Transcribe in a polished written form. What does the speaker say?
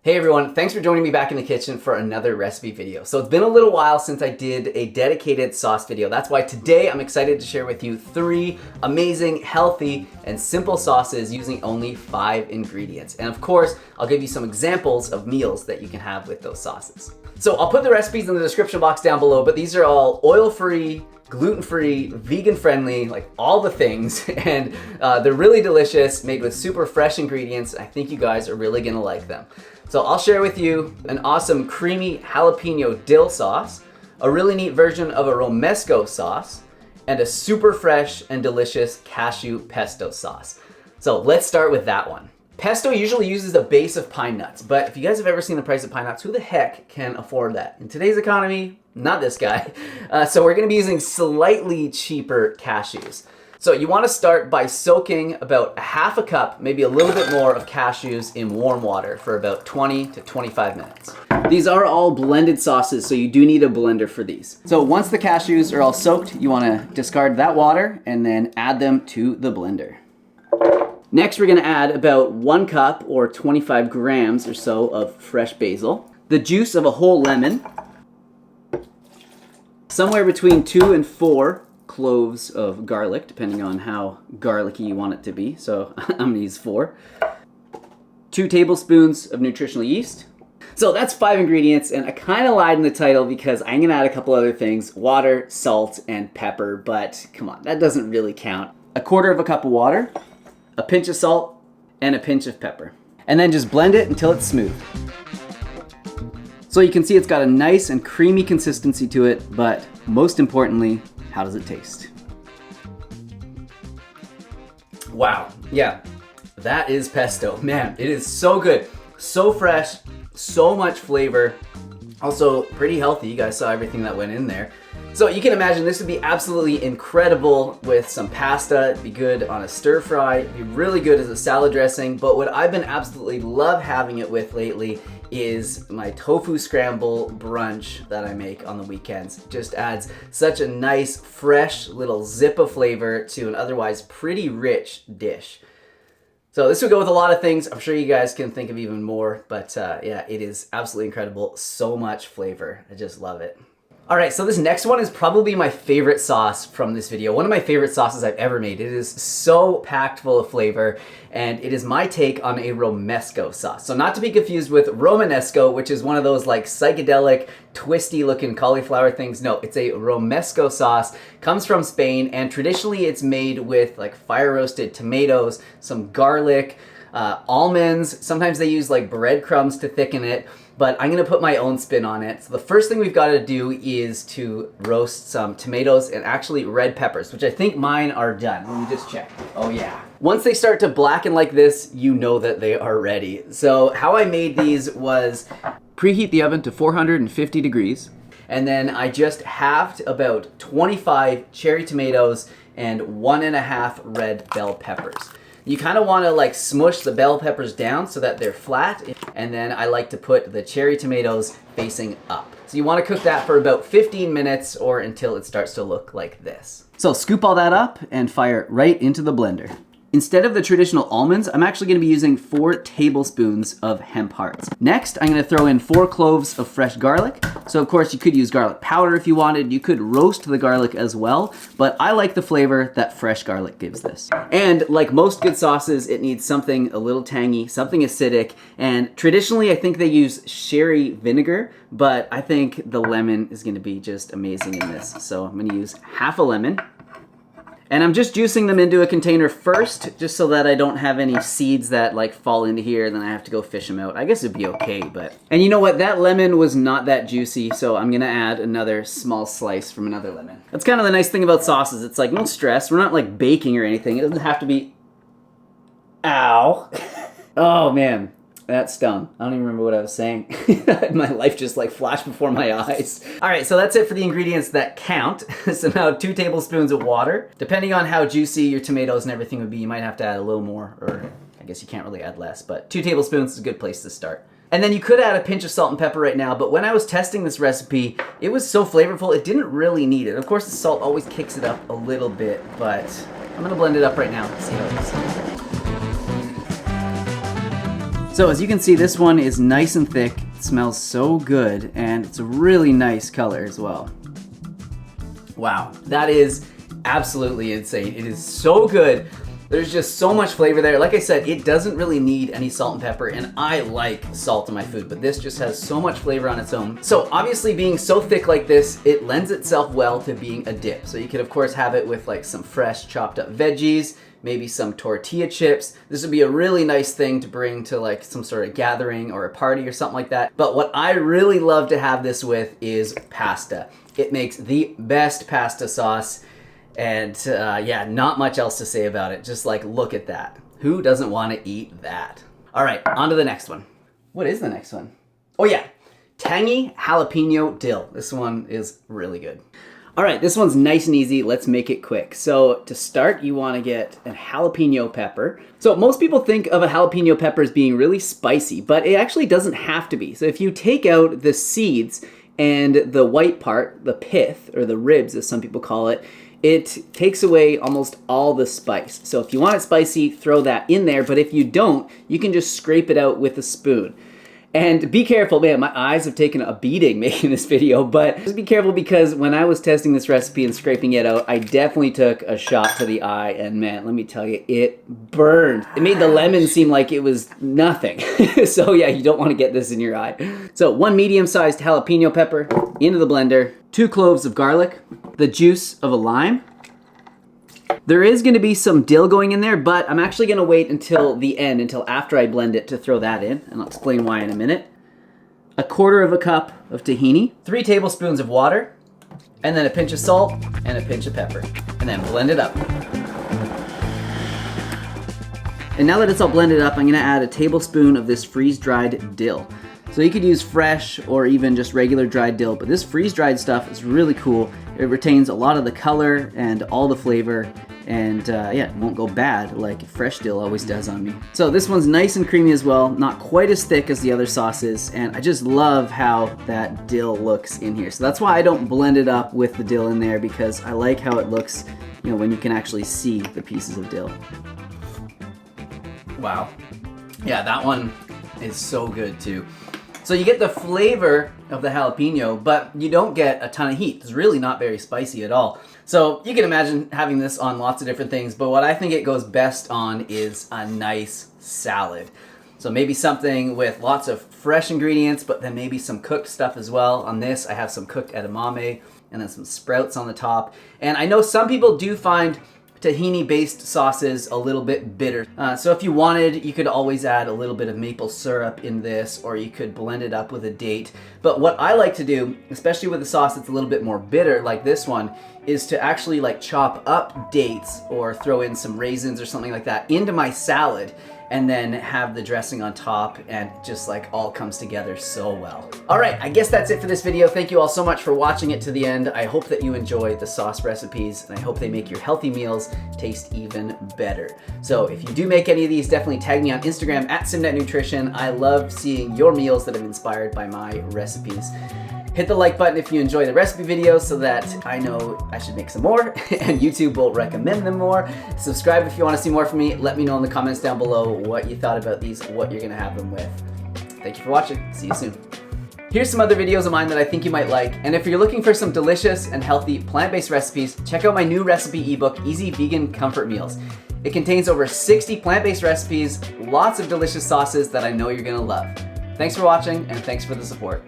Hey everyone, thanks for joining me back in the kitchen for another recipe video. So it's been a little while since I did a dedicated sauce video. That's why today I'm excited to share with you 3 amazing, healthy, and simple sauces using only 5 ingredients. And of course, I'll give you some examples of meals that you can have with those sauces. So I'll put the recipes in the description box down below, but these are all oil-free, gluten-free, vegan-friendly, like all the things, and they're really delicious, made with super fresh ingredients. I think you guys are really gonna like them. So I'll share with you an awesome creamy jalapeno dill sauce, a really neat version of a Romesco sauce, and a super fresh and delicious cashew pesto sauce. So let's start with that one. Pesto usually uses a base of pine nuts, but if you guys have ever seen the price of pine nuts, who the heck can afford that? In today's economy, not this guy. So we're gonna be using slightly cheaper cashews. So you wanna start by soaking about 1/2 cup, maybe a little bit more of cashews in warm water for about 20 to 25 minutes. These are all blended sauces, so you do need a blender for these. So once the cashews are all soaked, you wanna discard that water and then add them to the blender. Next, we're gonna add about 1 cup or 25 grams or so of fresh basil, the juice of a whole lemon, somewhere between 2 and 4 cloves of garlic, depending on how garlicky you want it to be. So I'm gonna use 4. 2 tablespoons of nutritional yeast. So that's 5 ingredients, and I kind of lied in the title because I'm gonna add a couple other things: water, salt, and pepper, but come on, that doesn't really count. 1/4 cup of water, a pinch of salt, and a pinch of pepper. And then just blend it until it's smooth. So you can see it's got a nice and creamy consistency to it, but most importantly, how does it taste? Wow, yeah, that is pesto. Man, it is so good, so fresh, so much flavor. Also pretty healthy. You guys saw everything that went in there. So you can imagine this would be absolutely incredible with some pasta. It'd be good on a stir fry. It'd be really good as a salad dressing. But what I've been absolutely love having it with lately is my tofu scramble brunch that I make on the weekends. It just adds such a nice, fresh little zip of flavor to an otherwise pretty rich dish. So this would go with a lot of things. I'm sure you guys can think of even more, but yeah, it is absolutely incredible. So much flavor. I just love it. All right, so this next one is probably my favorite sauce from this video. One of my favorite sauces I've ever made. It is so packed full of flavor, and it is my take on a Romesco sauce. So not to be confused with Romanesco, which is one of those like psychedelic, twisty looking cauliflower things. No, it's a Romesco sauce. Comes from Spain, and traditionally it's made with like fire roasted tomatoes, some garlic, almonds. Sometimes they use like breadcrumbs to thicken it, but I'm gonna put my own spin on it. So the first thing we've gotta do is to roast some tomatoes and actually red peppers, which I think mine are done. Let me just check. Oh yeah. Once they start to blacken like this, you know that they are ready. So how I made these was preheat the oven to 450 degrees, and then I just halved about 25 cherry tomatoes and 1.5 red bell peppers. You kind of want to like smush the bell peppers down so that they're flat, and then I like to put the cherry tomatoes facing up. So you want to cook that for about 15 minutes or until it starts to look like this. So scoop all that up and fire right into the blender. Instead of the traditional almonds, I'm actually gonna be using 4 tablespoons of hemp hearts. Next, I'm gonna throw in 4 cloves of fresh garlic. So of course you could use garlic powder if you wanted. You could roast the garlic as well, but I like the flavor that fresh garlic gives this. And like most good sauces, it needs something a little tangy, something acidic. And traditionally, I think they use sherry vinegar, but I think the lemon is gonna be just amazing in this. So I'm gonna use 1/2 lemon. And I'm just juicing them into a container first, just so that I don't have any seeds that like fall into here, then I have to go fish them out. I guess it'd be okay, but... And you know what? That lemon was not that juicy, so I'm gonna add another small slice from another lemon. That's kind of the nice thing about sauces. It's like no stress. We're not like baking or anything. It doesn't have to be... Ow. Oh man. That stung. I don't even remember what I was saying. My life just like flashed before my eyes. All right, so that's it for the ingredients that count. So now 2 tablespoons of water. Depending on how juicy your tomatoes and everything would be, you might have to add a little more, or I guess you can't really add less, but 2 tablespoons is a good place to start. And then you could add a pinch of salt and pepper right now, but when I was testing this recipe, it was so flavorful, it didn't really need it. Of course, the salt always kicks it up a little bit, but I'm gonna blend it up right now and see how it is. So as you can see, this one is nice and thick. It smells so good, and it's a really nice color as well. Wow, that is absolutely insane. It is so good. There's just so much flavor there. Like I said, it doesn't really need any salt and pepper, and I like salt in my food, but this just has so much flavor on its own. So obviously being so thick like this, it lends itself well to being a dip. So you could of course have it with like some fresh chopped up veggies, maybe some tortilla chips. This would be a really nice thing to bring to like some sort of gathering or a party or something like that. But what I really love to have this with is pasta. It makes the best pasta sauce. And yeah, not much else to say about it. Just like, look at that. Who doesn't want to eat that? All right, on to the next one. What is the next one? Oh yeah, Tangy Jalapeno Dill. This one is really good. All right, this one's nice and easy. Let's make it quick. So to start, you want to get a jalapeno pepper. So most people think of a jalapeno pepper as being really spicy, but it actually doesn't have to be. So if you take out the seeds and the white part, the pith, or the ribs as some people call it, it takes away almost all the spice. So if you want it spicy, throw that in there, but if you don't, you can just scrape it out with a spoon. And be careful, man, my eyes have taken a beating making this video, but just be careful because when I was testing this recipe and scraping it out, I definitely took a shot to the eye, and man, let me tell you, it burned. It made the lemon seem like it was nothing. So yeah, you don't want to get this in your eye. So 1 medium-sized jalapeno pepper into the blender, 2 cloves of garlic, the juice of a lime. There is going to be some dill going in there, but I'm actually going to wait until the end, until after I blend it, to throw that in, and I'll explain why in a minute. 1/4 cup of tahini, 3 tablespoons of water, and then a pinch of salt and a pinch of pepper, and then blend it up. And now that it's all blended up, I'm going to add a tablespoon of this freeze-dried dill. So you could use fresh or even just regular dried dill, but this freeze-dried stuff is really cool. It retains a lot of the color and all the flavor, and yeah, it won't go bad like fresh dill always does on me. So this one's nice and creamy as well, not quite as thick as the other sauces, and I just love how that dill looks in here. So that's why I don't blend it up with the dill in there, because I like how it looks, you know, when you can actually see the pieces of dill. Wow. Yeah, that one is so good too. So you get the flavor of the jalapeno, but you don't get a ton of heat. It's really not very spicy at all. So you can imagine having this on lots of different things, but what I think it goes best on is a nice salad. So maybe something with lots of fresh ingredients, but then maybe some cooked stuff as well. On this, I have some cooked edamame and then some sprouts on the top. And I know some people do find tahini-based sauces a little bit bitter. So if you wanted, you could always add a little bit of maple syrup in this, or you could blend it up with a date. But what I like to do, especially with a sauce that's a little bit more bitter like this one, is to actually like chop up dates or throw in some raisins or something like that into my salad, and then have the dressing on top, and just like all comes together so well. All right, I guess that's it for this video. Thank you all so much for watching it to the end. I hope that you enjoy the sauce recipes, and I hope they make your healthy meals taste even better. So if you do make any of these, definitely tag me on Instagram at Simnett Nutrition. I love seeing your meals that have been inspired by my recipes. Hit the like button if you enjoy the recipe videos so that I know I should make some more and YouTube will recommend them more. Subscribe if you want to see more from me. Let me know in the comments down below what you thought about these, what you're going to have them with. Thank you for watching. See you soon. Here's some other videos of mine that I think you might like, and if you're looking for some delicious and healthy plant-based recipes, check out my new recipe ebook, Easy Vegan Comfort Meals. It contains over 60 plant-based recipes, lots of delicious sauces that I know you're going to love. Thanks for watching, and thanks for the support.